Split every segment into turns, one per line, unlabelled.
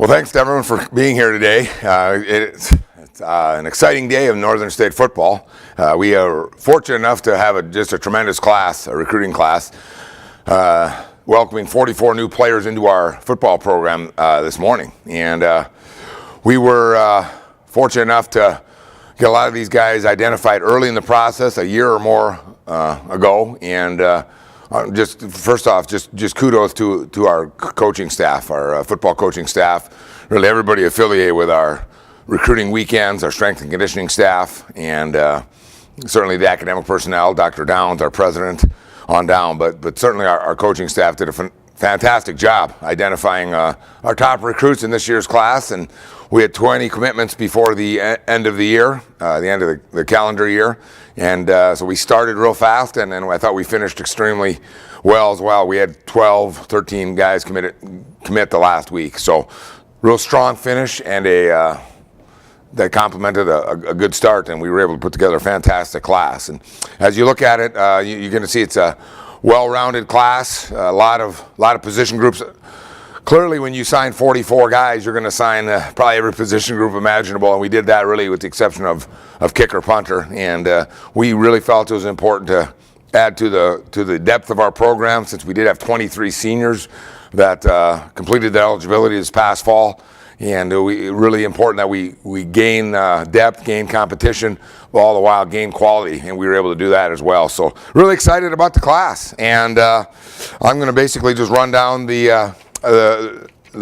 Well, thanks to everyone for being here today. It's an exciting day of Northern State football. We are fortunate enough to have just a tremendous class, a recruiting class, welcoming 44 new players into our football program this morning. And we were fortunate enough to get a lot of these guys identified early in the process, a year or more ago. And just first off, just kudos to our coaching staff, our football coaching staff, really everybody affiliated with our recruiting weekends, our strength and conditioning staff, and certainly the academic personnel, Dr. Downs, our president, on down. But certainly our coaching staff did a fantastic job identifying our top recruits in this year's class, and we had 20 commitments before the end of the year, the end of the calendar year, and so we started real fast, and then I thought we finished extremely well as well. We had 13 guys commit the last week, so real strong finish, and that complemented a good start, and we were able to put together a fantastic class. And as you look at it, you're going to see it's a well-rounded class, a lot of position groups. Clearly, when you sign 44 guys, you're going to sign probably every position group imaginable, and we did that really with the exception of kicker, punter, and we really felt it was important to add to the depth of our program, since we did have 23 seniors that completed their eligibility this past fall. And really important that we gain depth, gain competition, but all the while gain quality, and we were able to do that as well. So really excited about the class, and I'm going to basically just run down the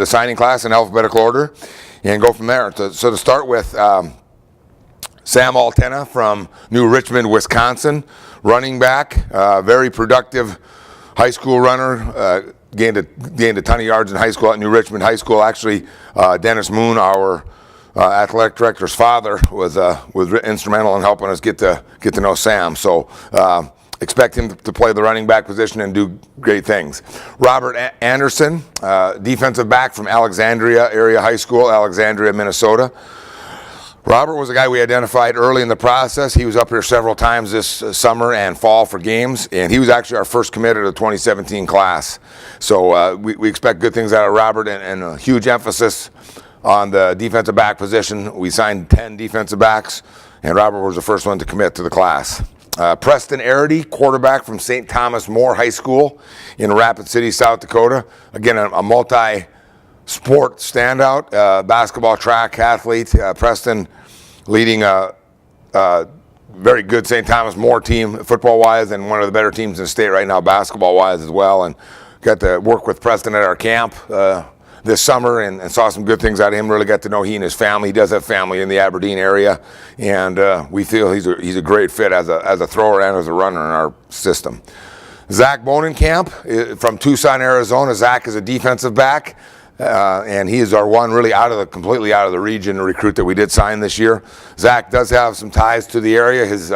signing class in alphabetical order and go from there. So to start with, Sam Altena from New Richmond, Wisconsin, running back, very productive high school runner. Gained a ton of yards in high school at New Richmond High School. Actually, Dennis Moon, our athletic director's father, was instrumental in helping us get to know Sam. So expect him to play the running back position and do great things. Robert Anderson, defensive back from Alexandria Area High School, Alexandria, Minnesota. Robert was a guy we identified early in the process. He was up here several times this summer and fall for games, and he was actually our first commit of the 2017 class. So we expect good things out of Robert, and a huge emphasis on the defensive back position. We signed 10 defensive backs, and Robert was the first one to commit to the class. Preston Arity, quarterback from St. Thomas More High School in Rapid City, South Dakota. Again, a multi-sport standout, basketball, track athlete. Preston leading a very good St. Thomas More team football-wise, and one of the better teams in the state right now basketball-wise as well. And got to work with Preston at our camp this summer and saw some good things out of him. Really got to know he and his family. He does have family in the Aberdeen area, and we feel he's a great fit as a thrower and as a runner in our system. Zach Bonenkamp from Tucson, Arizona. Zach is a defensive back. And he is our one really completely out of the region recruit that we did sign this year. Zach does have some ties to the area. His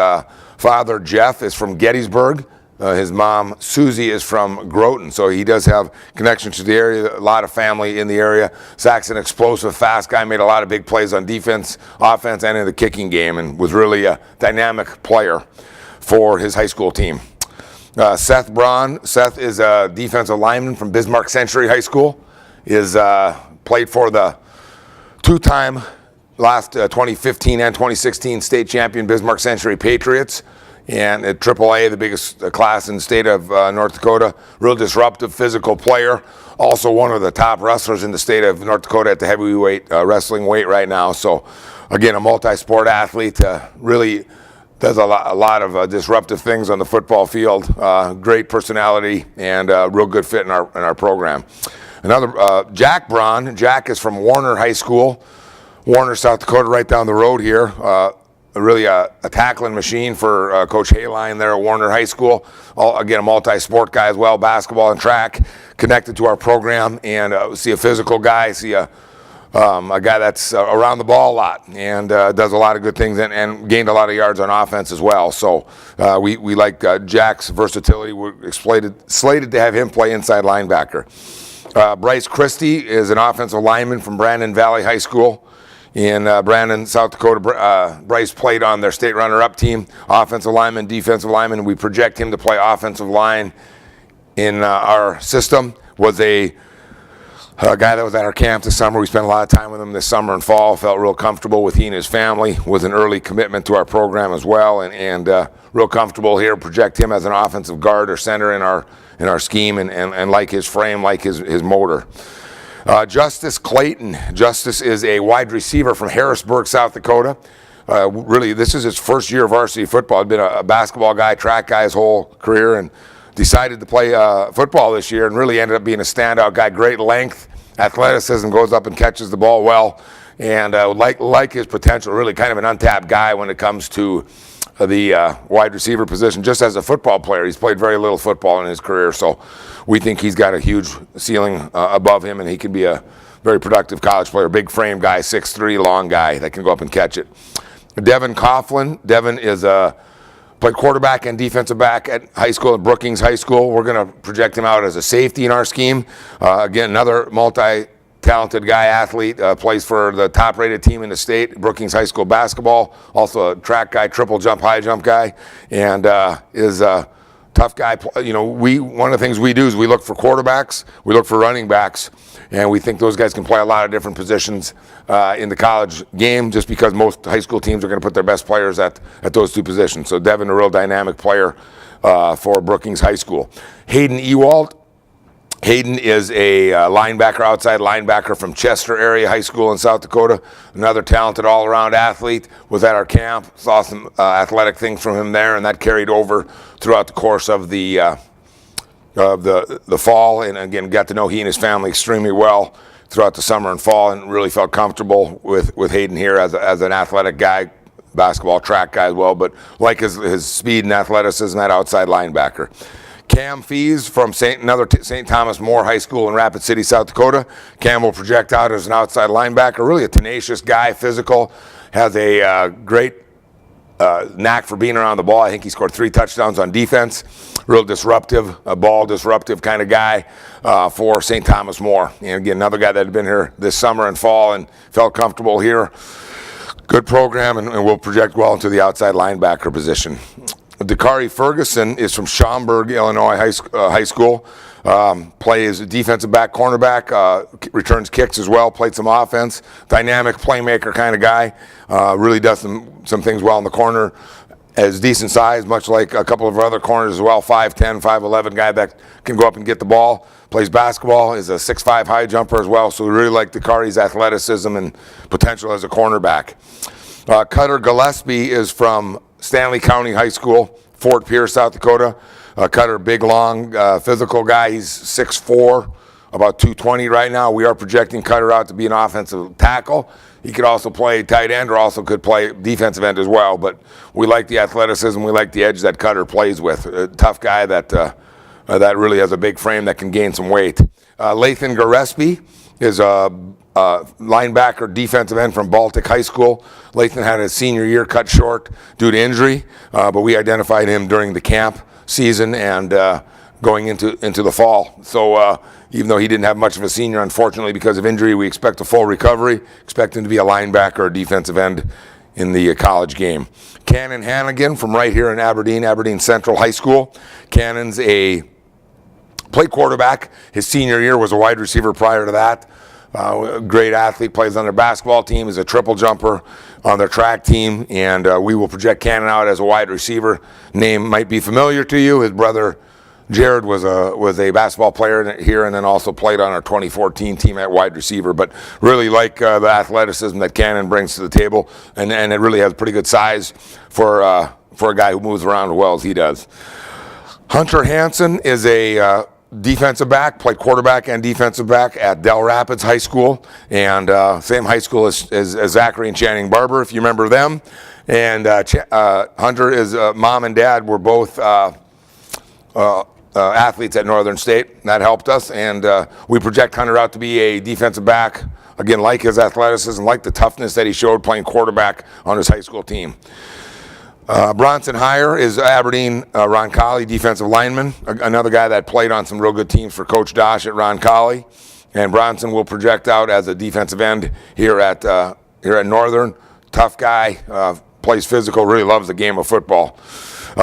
father, Jeff, is from Gettysburg. His mom, Susie, is from Groton. So he does have connections to the area, a lot of family in the area. Zach's an explosive, fast guy, made a lot of big plays on defense, offense, and in the kicking game, and was really a dynamic player for his high school team. Seth Braun. Seth is a defensive lineman from Bismarck Century High School. Played for the two-time last 2015 and 2016 state champion Bismarck Century Patriots, and at AAA, the biggest class in the state of North Dakota. Real disruptive, physical player. Also one of the top wrestlers in the state of North Dakota at the heavyweight wrestling weight right now. So again, a multi-sport athlete, really does a lot of disruptive things on the football field. Great personality, and real good fit in our program. Another, Jack Braun. Jack is from Warner High School, Warner, South Dakota, right down the road here. Really a tackling machine for Coach Hayline there at Warner High School. Again, a multi-sport guy as well, basketball and track, connected to our program, and see a physical guy, see a guy that's around the ball a lot and does a lot of good things and gained a lot of yards on offense as well. So we like Jack's versatility. We're slated to have him play inside linebacker. Bryce Christie is an offensive lineman from Brandon Valley High School in Brandon, South Dakota. Bryce played on their state runner-up team, offensive lineman, defensive lineman. We project him to play offensive line in our system. Was a A guy that was at our camp this summer. We spent a lot of time with him this summer and fall. Felt real comfortable with he and his family. Was an early commitment to our program as well, and real comfortable here. Project him as an offensive guard or center in our scheme, and like his frame, like his motor. Justice Clayton. Justice is a wide receiver from Harrisburg, South Dakota. Really, this is his first year of varsity football. He's been a basketball guy, track guy his whole career, and decided to play football this year and really ended up being a standout guy. Great length, athleticism, goes up and catches the ball well, and like his potential. Really kind of an untapped guy when it comes to the wide receiver position. Just as a football player, he's played very little football in his career, so we think he's got a huge ceiling above him, and he can be a very productive college player. Big frame guy, 6'3", long guy that can go up and catch it. Devin Coughlin. Devin is played quarterback and defensive back at high school at Brookings High School. We're going to project him out as a safety in our scheme. Again, another multi-talented guy, athlete, plays for the top-rated team in the state, Brookings High School basketball. Also a track guy, triple jump, high jump guy, and is a tough guy. You know, one of the things we do is we look for quarterbacks, we look for running backs, and we think those guys can play a lot of different positions in the college game, just because most high school teams are going to put their best players at those two positions. So Devin, a real dynamic player for Brookings High School. Hayden Ewald. Hayden is a linebacker, outside linebacker from Chester area high school in South Dakota. Another talented all-around athlete. Was at our camp, saw some athletic things from him there, and that carried over throughout the course of the fall. And again, got to know he and his family extremely well throughout the summer and fall, and really felt comfortable with Hayden here as an athletic guy, basketball, track guy as well, but like his speed and athleticism, that outside linebacker. Cam Fees from St. Thomas More High School in Rapid City, South Dakota. Cam will project out as an outside linebacker. Really a tenacious guy, physical, has a great knack for being around the ball. I think he scored 3 touchdowns on defense. Real disruptive, ball disruptive kind of guy for St. Thomas More. And again, another guy that had been here this summer and fall and felt comfortable here. Good program, and will project well into the outside linebacker position. Dakari Ferguson is from Schaumburg, Illinois high school. Plays defensive back, cornerback, returns kicks as well, played some offense. Dynamic playmaker kind of guy. Really does some things well in the corner. Has decent size, much like a couple of our other corners as well. 5'10", 5'11" guy that can go up and get the ball. Plays basketball, is a 6'5" high jumper as well. So we really like Dakari's athleticism and potential as a cornerback. Cutter Gillespie is from Stanley County High School, Fort Pierce, South Dakota. Cutter, big, long, physical guy. He's 6'4", about 220 right now. We are projecting Cutter out to be an offensive tackle. He could also play tight end, or also could play defensive end as well. But we like the athleticism. We like the edge that Cutter plays with. A tough guy that really has a big frame that can gain some weight. Lathan Gillespie is a linebacker, defensive end from Baltic High School. Lathan had his senior year cut short due to injury, but we identified him during the camp season and going into the fall. So even though he didn't have much of a senior, unfortunately, because of injury, we expect a full recovery. Expect him to be a linebacker or defensive end in the college game. Cannon Hannigan from right here in Aberdeen Central High School. Cannon's played quarterback. His senior year was a wide receiver prior to that. Great athlete, plays on their basketball team, is a triple jumper on their track team, and we will project Cannon out as a wide receiver. Name might be familiar to you. His brother Jared was a basketball player here, and then also played on our 2014 team at wide receiver. But really like the athleticism that Cannon brings to the table, and it really has pretty good size for a guy who moves around as well as he does. Hunter Hansen is a defensive back, played quarterback and defensive back at Del Rapids High School, and same high school as Zachary and Channing Barber, if you remember them. And Hunter, is mom and dad were both athletes at Northern State. That helped us, and we project Hunter out to be a defensive back, again, like his athleticism, like the toughness that he showed playing quarterback on his high school team. Bronson Heyer is Aberdeen Roncalli defensive lineman, another guy that played on some real good teams for Coach Dosch at Roncalli. And Bronson will project out as a defensive end here at Northern. Tough guy, plays physical, really loves the game of football.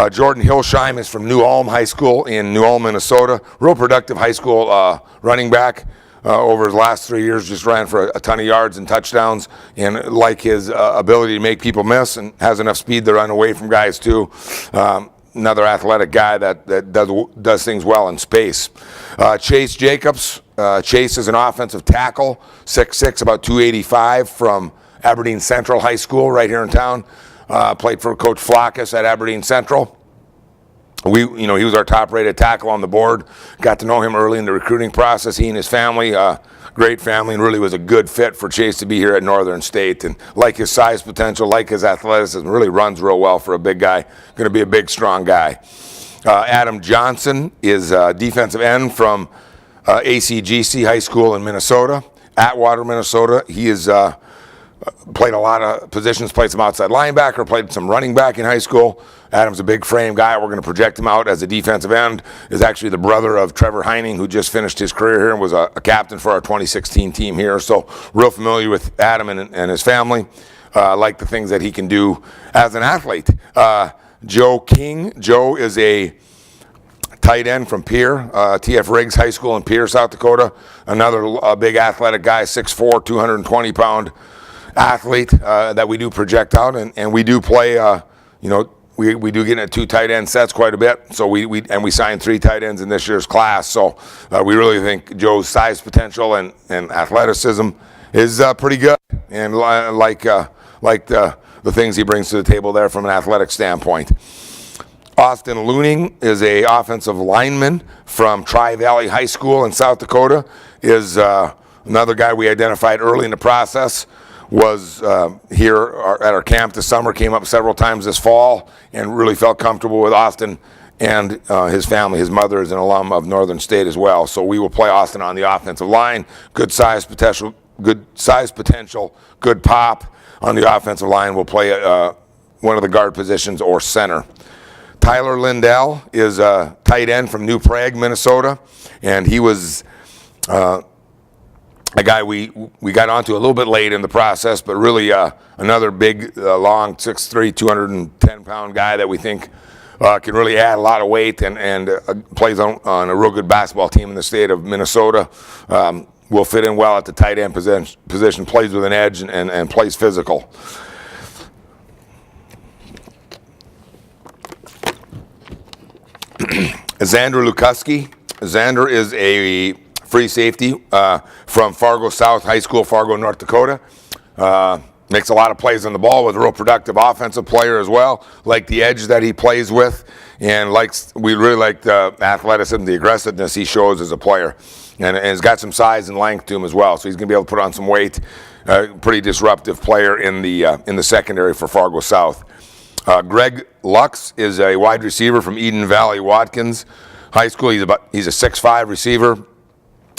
Jordan Hilsheim is from New Ulm High School in New Ulm, Minnesota. Real productive high school running back. over his last 3 years, just ran for a ton of yards and touchdowns, and like his ability to make people miss and has enough speed to run away from guys too. Another athletic guy that does things well in space. Chase Jacobs. Chase is an offensive tackle, 6'6", about 285, from Aberdeen Central High School right here in town. Played for Coach Flackus at Aberdeen Central. He was our top-rated tackle on the board. Got to know him early in the recruiting process. He and his family, great family, and really was a good fit for Chase to be here at Northern State. And like his size potential, like his athleticism, really runs real well for a big guy. Going to be a big, strong guy. Adam Johnson is a defensive end from ACGC High School in Minnesota, Atwater, Minnesota. He is played a lot of positions, played some outside linebacker, played some running back in high school. Adam's a big frame guy. We're going to project him out as a defensive end. Is actually the brother of Trevor Heining, who just finished his career here and was a captain for our 2016 team here. So real familiar with Adam and his family. Like the things that he can do as an athlete. Joe King. Joe is a tight end from Pierre, TF Riggs High School in Pierre, South Dakota. Another big athletic guy, 6'4", 220-pound athlete that we do project out, and we do play. We do get into 2 tight end sets quite a bit. So we signed 3 tight ends in this year's class. So we really think Joe's size potential and athleticism is pretty good, and like the things he brings to the table there from an athletic standpoint. Austin Looning is a offensive lineman from Tri-Valley High School in South Dakota. Is another guy we identified early in the process. Was here at our camp this summer, came up several times this fall, and really felt comfortable with Austin and his family. His mother is an alum of Northern State as well. So we will play Austin on the offensive line. Good size potential, good pop on the offensive line. We'll play one of the guard positions or center. Tyler Lindell is a tight end from New Prague, Minnesota, and he was a guy we got onto a little bit late in the process, but really another big, long, 6'3", 210-pound guy that we think can really add a lot of weight and plays on a real good basketball team in the state of Minnesota. Will fit in well at the tight end position, plays with an edge, and plays physical. Xander Lukuski. Xander is a free safety from Fargo South High School, Fargo, North Dakota. Makes a lot of plays on the ball, with a real productive offensive player as well. Like the edge that he plays with, and we really like the athleticism, the aggressiveness he shows as a player. And he's got some size and length to him as well, so he's going to be able to put on some weight. Pretty disruptive player in the secondary for Fargo South. Greg Lux is a wide receiver from Eden Valley Watkins High School. He's a 6'5" receiver.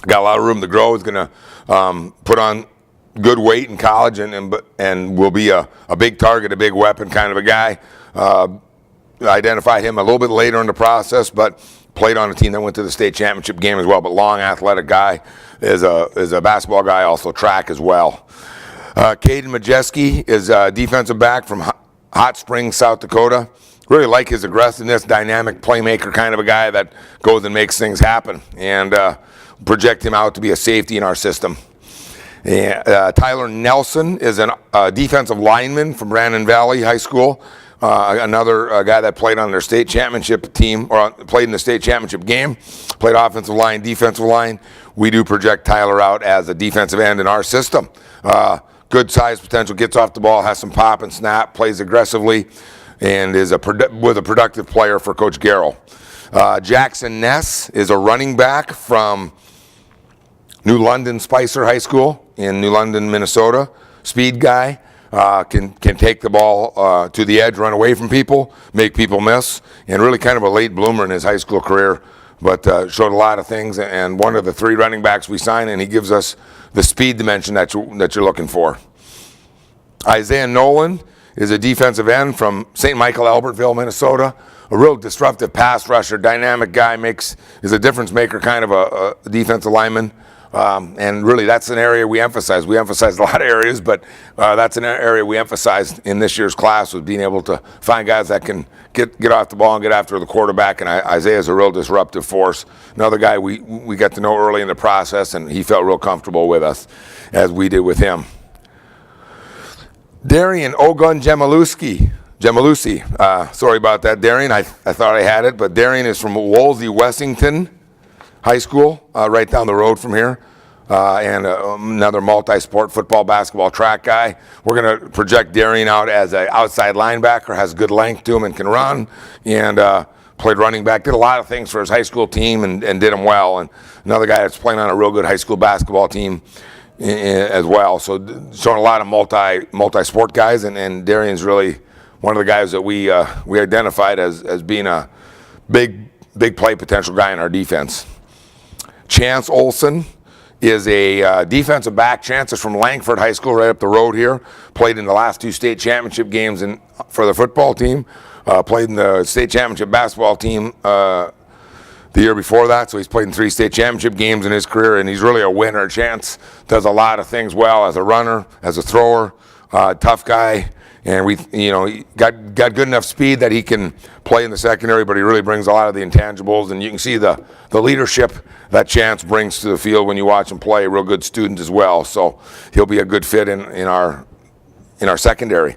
Got a lot of room to grow. He's going to put on good weight in college and will be a big target, a big weapon kind of a guy. Identified him a little bit later in the process, but played on a team that went to the state championship game as well. But long, athletic guy, is a basketball guy, also track as well. Caden Majeski is a defensive back from Hot Springs, South Dakota. Really like his aggressiveness, dynamic playmaker kind of a guy that goes and makes things happen. And project him out to be a safety in our system. Tyler Nelson is a defensive lineman from Brandon Valley High School. Another guy that played on their state championship team, or played in the state championship game. Played offensive line, defensive line. We do project Tyler out as a defensive end in our system. Good size potential, gets off the ball, has some pop and snap, plays aggressively, and is a productive player for Coach Garrell. Jackson Ness is a running back from New London Spicer High School in New London, Minnesota. Speed guy, can take the ball to the edge, run away from people, make people miss, and really kind of a late bloomer in his high school career, but showed a lot of things, and one of the 3 running backs we signed, and he gives us the speed dimension that you're looking for. Isaiah Nolan is a defensive end from St. Michael, Albertville, Minnesota. A real disruptive pass rusher, dynamic guy, is a difference maker, kind of a defensive lineman. And really, that's an area we emphasize. We emphasize a lot of areas, but that's an area we emphasized in this year's class, was being able to find guys that can get off the ball and get after the quarterback. And Isaiah's a real disruptive force. Another guy we got to know early in the process, and he felt real comfortable with us, as we did with him. Darian Ogun Jemalusi. Sorry about that, Darian. I thought I had it, but Darian is from Wolsey Wessington High School, right down the road from here, and another multi-sport football, basketball, track guy. We're going to project Darian out as an outside linebacker, has good length to him and can run, and played running back, did a lot of things for his high school team and did them well. And another guy that's playing on a real good high school basketball team as well. So showing a lot of multi-sport guys, and Darian's really one of the guys that we identified as being a big play potential guy in our defense. Chance Olson is a defensive back. Chance is from Langford High School, right up the road here. Played in the last 2 state championship games for the football team. Played in the state championship basketball team the year before that. So he's played in 3 state championship games in his career, and he's really a winner. Chance does a lot of things well as a runner, as a thrower, tough guy. And he got good enough speed that he can play in the secondary, but he really brings a lot of the intangibles, and you can see the leadership that Chance brings to the field when you watch him play. A real good student as well, so he'll be a good fit in our secondary.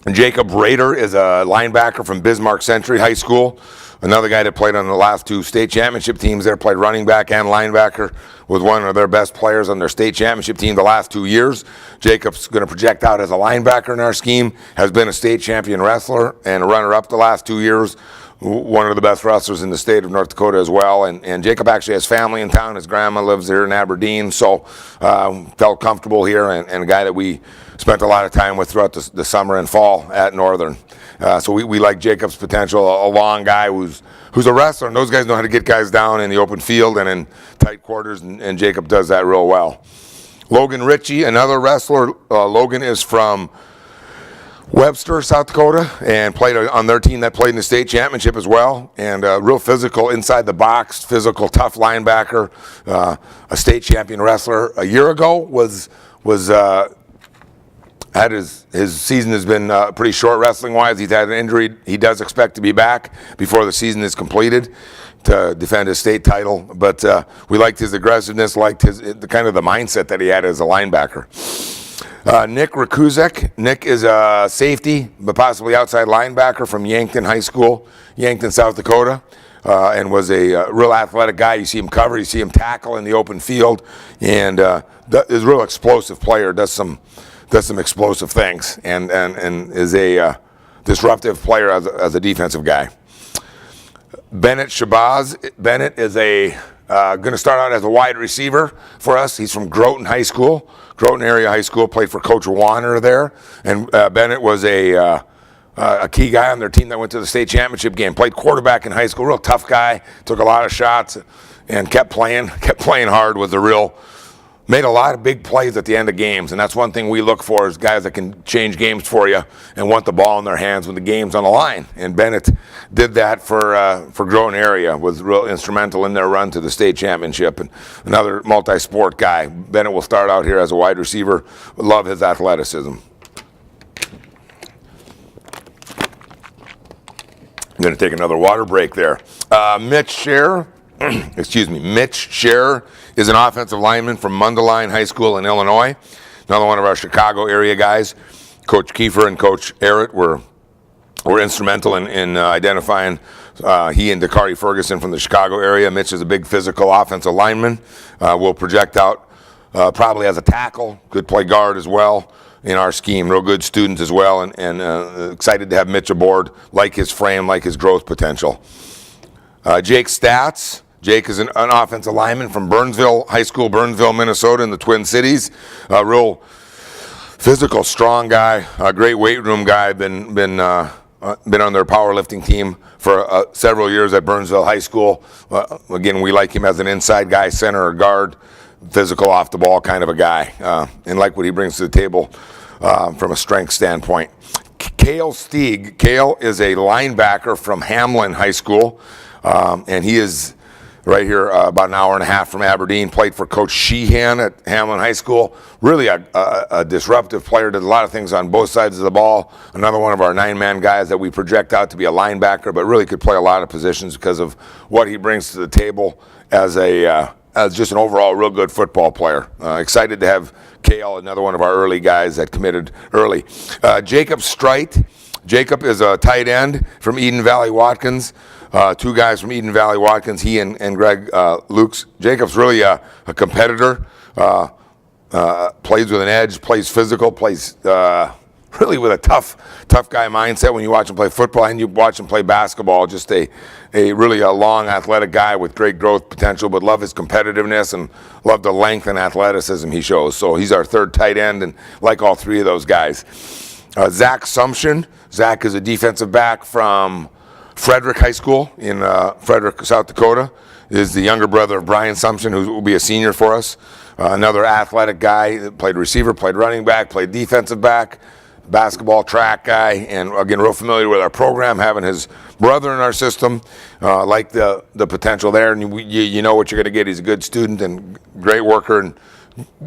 And Jacob Rader is a linebacker from Bismarck Century High School. Another guy that played on the last 2 state championship teams there, played running back and linebacker, was one of their best players on their state championship team the last 2 years. Jacob's going to project out as a linebacker in our scheme, has been a state champion wrestler and a runner-up the last 2 years, one of the best wrestlers in the state of North Dakota as well. And Jacob actually has family in town. His grandma lives here in Aberdeen, so felt comfortable here, and a guy that we spent a lot of time with throughout the summer and fall at Northern. So we like Jacob's potential, a long guy who's a wrestler, and those guys know how to get guys down in the open field and in tight quarters, and Jacob does that real well. Logan Ritchie, another wrestler. Logan is from Webster, South Dakota, and played on their team that played in the state championship as well, and real physical, inside the box, physical, tough linebacker, a state champion wrestler. A year ago had his season has been pretty short wrestling-wise. He's had an injury. He does expect to be back before the season is completed to defend his state title. But we liked his aggressiveness, liked the kind of the mindset that he had as a linebacker. Nick Rakuzek. Nick is a safety, but possibly outside linebacker from Yankton High School, Yankton, South Dakota, and was a real athletic guy. You see him cover, you see him tackle in the open field, and is a real explosive player. Does some explosive things, and is a disruptive player as a defensive guy. Bennett Shabazz. Bennett is going to start out as a wide receiver for us. He's from Groton High School, Groton Area High School, played for Coach Warner there, and Bennett was a key guy on their team that went to the state championship game. Played quarterback in high school, real tough guy, took a lot of shots, and kept playing hard. Made a lot of big plays at the end of games, and that's one thing we look for, is guys that can change games for you and want the ball in their hands when the game's on the line. And Bennett did that for Groton Area, was real instrumental in their run to the state championship. And another multi-sport guy. Bennett will start out here as a wide receiver. Love his athleticism. I'm going to take another water break there. Mitch Scherer is an offensive lineman from Mundelein High School in Illinois. Another one of our Chicago area guys. Coach Kiefer and Coach Arrett were instrumental in identifying he and Dakari Ferguson from the Chicago area. Mitch is a big physical offensive lineman. Will project out probably as a tackle. Good play guard as well in our scheme. Real good students as well, and excited to have Mitch aboard. Like his frame, like his growth potential. Jake Statz. Jake is an offensive lineman from Burnsville High School, Burnsville, Minnesota, in the Twin Cities. A real physical, strong guy, a great weight room guy. Been on their powerlifting team for several years at Burnsville High School. Again, we like him as an inside guy, center or guard, physical off the ball kind of a guy, and like what he brings to the table from a strength standpoint. Cale Stieg. Cale is a linebacker from Hamlin High School, and he is right here about an hour and a half from Aberdeen. Played for Coach Sheehan at Hamlin High School. Really a disruptive player, did a lot of things on both sides of the ball. Another one of our 9-man guys that we project out to be a linebacker, but really could play a lot of positions because of what he brings to the table as just an overall real good football player. Excited to have Kale, another one of our early guys that committed early. Jacob Strite. Jacob is a tight end from Eden Valley Watkins. 2 guys from Eden Valley Watkins, he and Greg Lukes. Jacob's really a competitor, plays with an edge, plays physical, plays really with a tough guy mindset when you watch him play football and you watch him play basketball. Just a really long athletic guy with great growth potential, but love his competitiveness and love the length and athleticism he shows. So he's our 3rd tight end, and like all 3 of those guys. Zach Sumption. Zach is a defensive back from Frederick High School in Frederick, South Dakota. Is the younger brother of Brian Sumption, who will be a senior for us. Another athletic guy that played receiver, played running back, played defensive back, basketball, track guy, and again, real familiar with our program, having his brother in our system. Like the potential there, and you know what you're going to get. He's a good student and great worker, and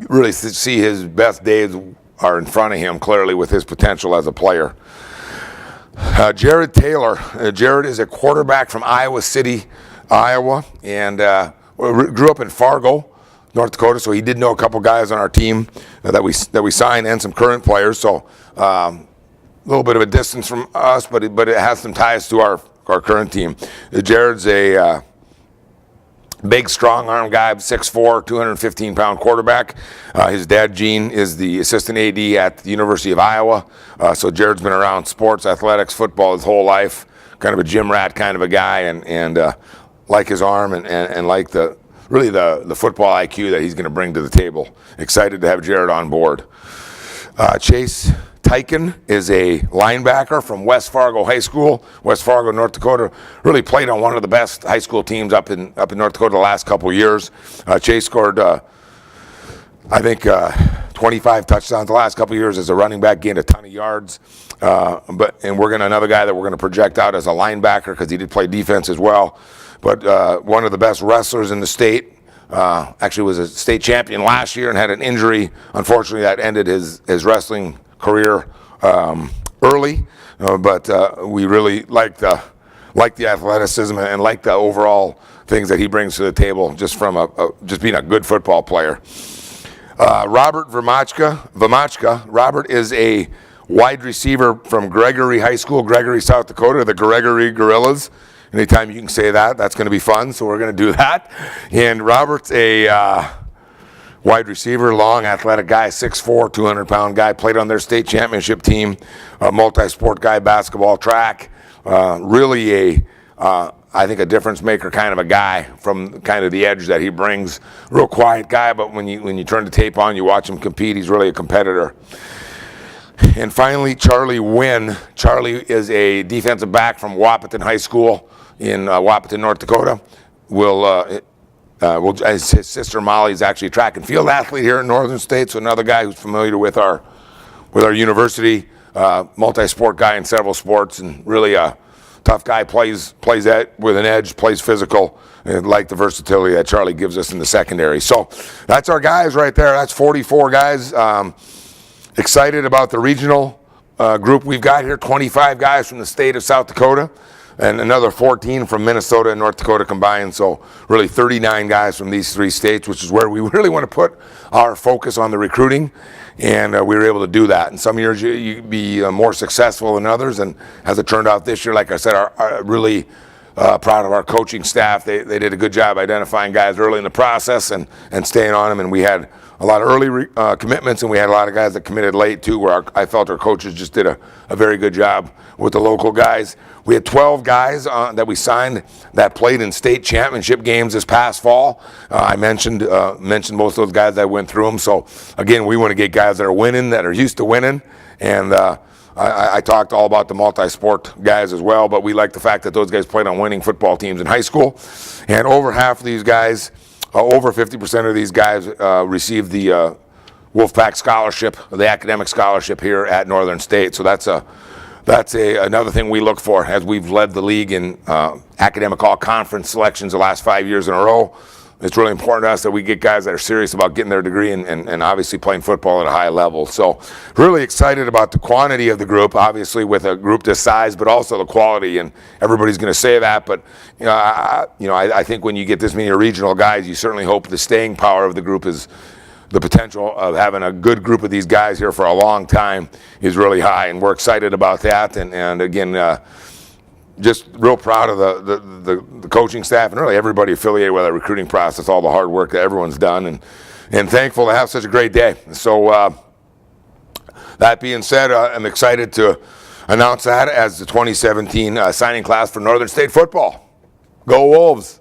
really see his best days are in front of him clearly with his potential as a player. Jared Taylor. Jared is a quarterback from Iowa City, Iowa, and grew up in Fargo, North Dakota. So he did know a couple guys on our team that we signed, and some current players. So a little bit of a distance from us, but it has some ties to our current team. Jared's a big, strong arm guy, 6'4", 215-pound quarterback. His dad, Gene, is the assistant AD at the University of Iowa. So Jared's been around sports, athletics, football his whole life. Kind of a gym rat kind of a guy, and like his arm and like the football IQ that he's going to bring to the table. Excited to have Jared on board. Chase Tyken is a linebacker from West Fargo High School, West Fargo, North Dakota. Really played on one of the best high school teams up in North Dakota the last couple of years. Chase scored, I think, 25 touchdowns the last couple of years as a running back, gained a ton of yards. And another guy that we're going to project out as a linebacker because he did play defense as well. But one of the best wrestlers in the state. Actually was a state champion last year and had an injury. Unfortunately, that ended his wrestling career early, but we really like the athleticism and like the overall things that he brings to the table, just from just being a good football player. Robert Vamachka. Robert is a wide receiver from Gregory High School, Gregory, South Dakota, the Gregory Gorillas. Anytime you can say that, that's going to be fun, so we're going to do that. And Robert's a wide receiver, long, athletic guy, 6'4", 200-pound guy, played on their state championship team, a multi-sport guy, basketball, track. Really I think a difference maker kind of a guy from kind of the edge that he brings. Real quiet guy, but when you turn the tape on, you watch him compete, he's really a competitor. And finally, Charlie Wynn. Charlie is a defensive back from Wahpeton High School in Wahpeton, North Dakota. His sister Molly is actually a track and field athlete here in Northern States, so another guy who's familiar with our university, multi-sport guy in several sports, and really a tough guy, plays that with an edge, plays physical, and like the versatility that Charlie gives us in the secondary. So that's our guys right there. That's 44 guys. Excited about the regional group we've got here, 25 guys from the state of South Dakota, and another 14 from Minnesota and North Dakota combined. So really 39 guys from these 3 states, which is where we really want to put our focus on the recruiting. And we were able to do that. And some years you be more successful than others. And as it turned out this year, like I said, are really proud of our coaching staff. They did a good job identifying guys early in the process and staying on them. And we had a lot of early commitments, and we had a lot of guys that committed late too, where I felt our coaches just did a very good job with the local guys. We had 12 guys that we signed that played in state championship games this past fall. I mentioned most of those guys that went through them. So again, we want to get guys that are winning, that are used to winning. And I talked all about the multi-sport guys as well, but we like the fact that those guys played on winning football teams in high school. And over half of these guys, over 50% of these guys received the Wolfpack scholarship, the academic scholarship here at Northern State. So that's a that's another thing we look for, as we've led the league in academic all-conference selections the last 5 years in a row. It's really important to us that we get guys that are serious about getting their degree and obviously playing football at a high level. So really excited about the quantity of the group, obviously with a group this size, but also the quality. And everybody's going to say that, but I think when you get this many regional guys, you certainly hope the staying power of the group is the potential of having a good group of these guys here for a long time is really high, and we're excited about that. And again, just real proud of the coaching staff and really everybody affiliated with our recruiting process, all the hard work that everyone's done, and thankful to have such a great day. So that being said, I'm excited to announce that as the 2017 signing class for Northern State football. Go Wolves!